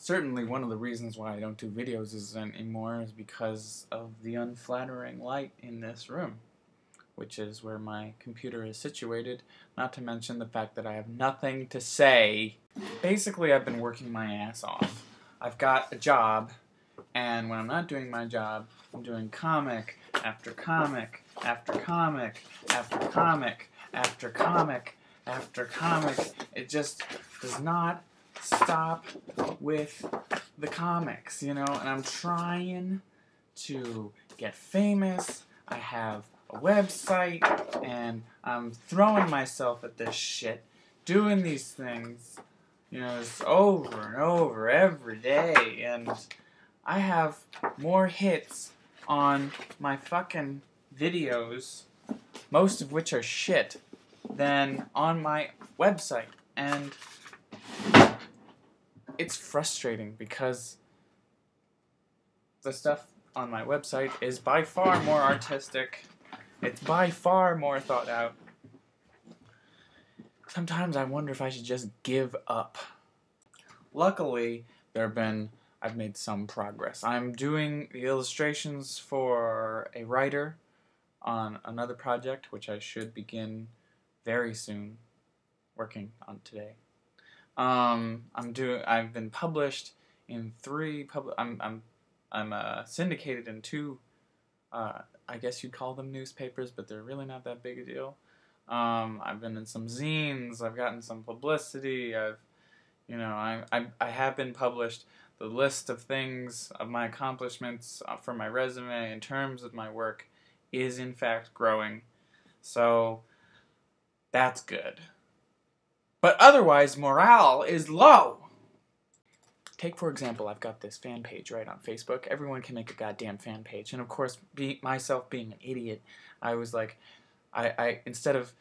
Certainly one of the reasons why I don't do videos anymore is because of the unflattering light in this room, which is where my computer is situated, not to mention the fact that I have nothing to say. Basically, I've been working my ass off. I've got a job, and when I'm not doing my job, I'm doing comic after comic after comic after comic after comic after comic. It just does not stop with the comics, you know, and I'm trying to get famous. I have a website, and I'm throwing myself at this shit, doing these things, you know, it's over and over every day, and I have more hits on my fucking videos, most of which are shit, than on my website, and it's frustrating because the stuff on my website is by far more artistic. It's by far more thought out. Sometimes I wonder if I should just give up. Luckily, I've made some progress. I'm doing the illustrations for a writer on another project, which I should begin very soon working on today. I've been published in 3 I'm syndicated in 2, I guess you'd call them newspapers, but they're really not that big a deal. I've been in some zines, I've gotten some publicity, I have been published. The list of things, of my accomplishments for my resume in terms of my work is in fact growing. So, that's good. But otherwise, morale is low. Take, for example, I've got this fan page right on Facebook. Everyone can make a goddamn fan page. And of course, myself being an idiot, I was like, I instead of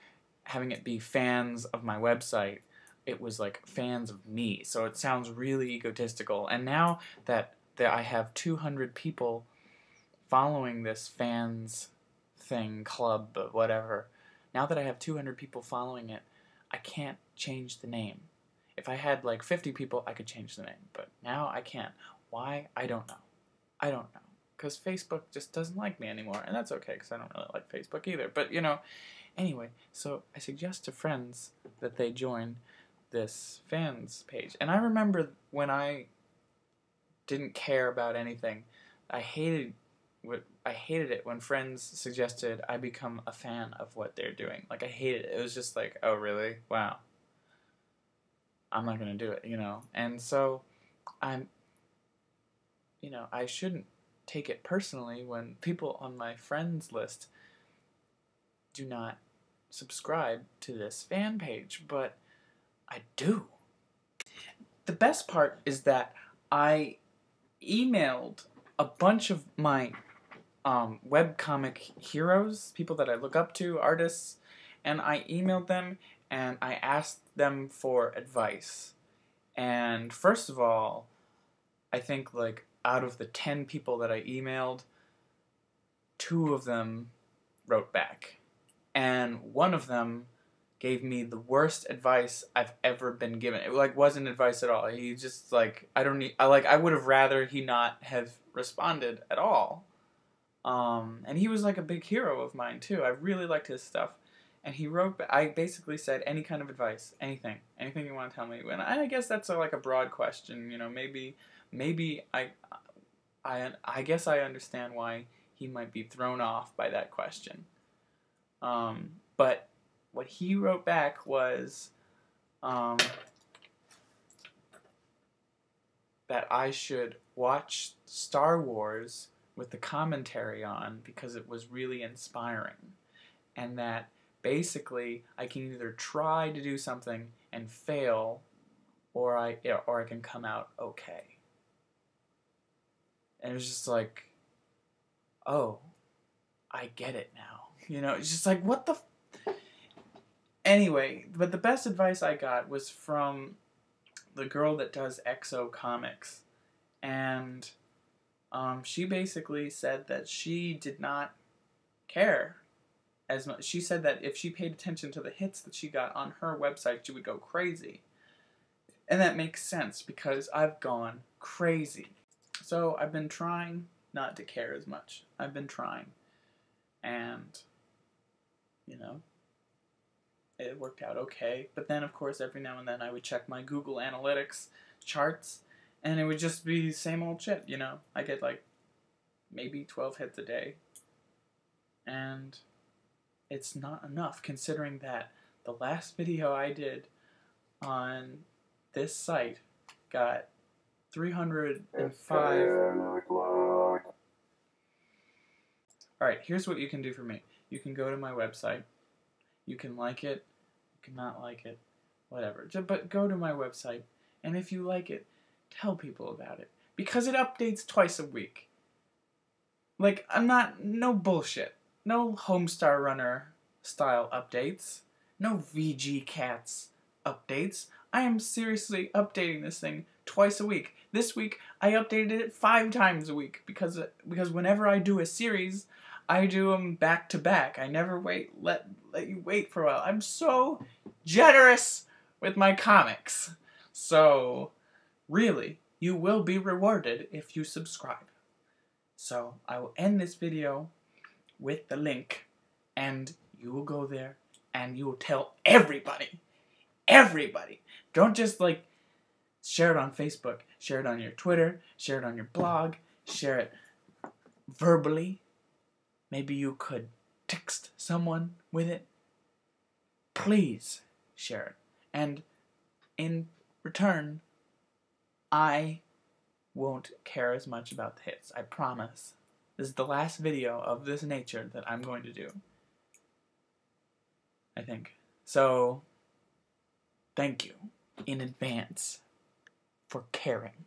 having it be fans of my website, it was like fans of me. So it sounds really egotistical. And now that I have 200 people following this fans thing, club, whatever, now that I have 200 people following it, I can't change the name. If I had like 50 people, I could change the name, but now I can't. Why? I don't know. I don't know. Because Facebook just doesn't like me anymore, and that's okay, because I don't really like Facebook either. But, you know, anyway, so I suggest to friends that they join this fans page. And I remember when I didn't care about anything, I hated it when friends suggested I become a fan of what they're doing. Like, I hated it. It was just like, oh, really? Wow. I'm not going to do it, you know. And so I shouldn't take it personally when people on my friends list do not subscribe to this fan page, but I do. The best part is that I emailed a bunch of my webcomic heroes, people that I look up to, artists, and I emailed them and I asked them for advice. And first of all, I think like out of the 10 people that I emailed, 2 of them wrote back. And one of them gave me the worst advice I've ever been given. It like wasn't advice at all. He just like I would have rather he not have responded at all. And he was like a big hero of mine too. I really liked his stuff. And he wrote, I basically said, any kind of advice, anything you want to tell me. And I guess that's like a broad question, you know, maybe I guess I understand why he might be thrown off by that question. But what he wrote back was, that I should watch Star Wars with the commentary on because it was really inspiring. And that basically I can either try to do something and fail, or I can come out okay. And it was just like, oh, I get it now. You know, it's just like, what the Anyway, but the best advice I got was from the girl that does EXO Comics. And she basically said that she did not care as much. She said that if she paid attention to the hits that she got on her website, she would go crazy. And that makes sense because I've gone crazy. So I've been trying not to care as much. I've been trying. And, you know, it worked out okay. But then, of course, every now and then I would check my Google Analytics charts, and it would just be the same old shit, you know? I get, like, maybe 12 hits a day. And it's not enough, considering that the last video I did on this site got 305. Alright, here's what you can do for me. You can go to my website. You can like it. You can not like it. Whatever. But go to my website. And if you like it, tell people about it. Because it updates twice a week. Like, no bullshit. No Homestar Runner style updates. No VG Cats updates. I am seriously updating this thing twice a week. This week, I updated it 5 times a week because whenever I do a series, I do them back to back. I never let you wait for a while. I'm so generous with my comics. So, really, you will be rewarded if you subscribe. So, I will end this video with the link, and you will go there, and you will tell everybody. Everybody. Don't just, like, share it on Facebook. Share it on your Twitter. Share it on your blog. Share it verbally. Maybe you could text someone with it. Please share it. And in return, I won't care as much about the hits. I promise. This is the last video of this nature that I'm going to do. I think. So, thank you in advance for caring.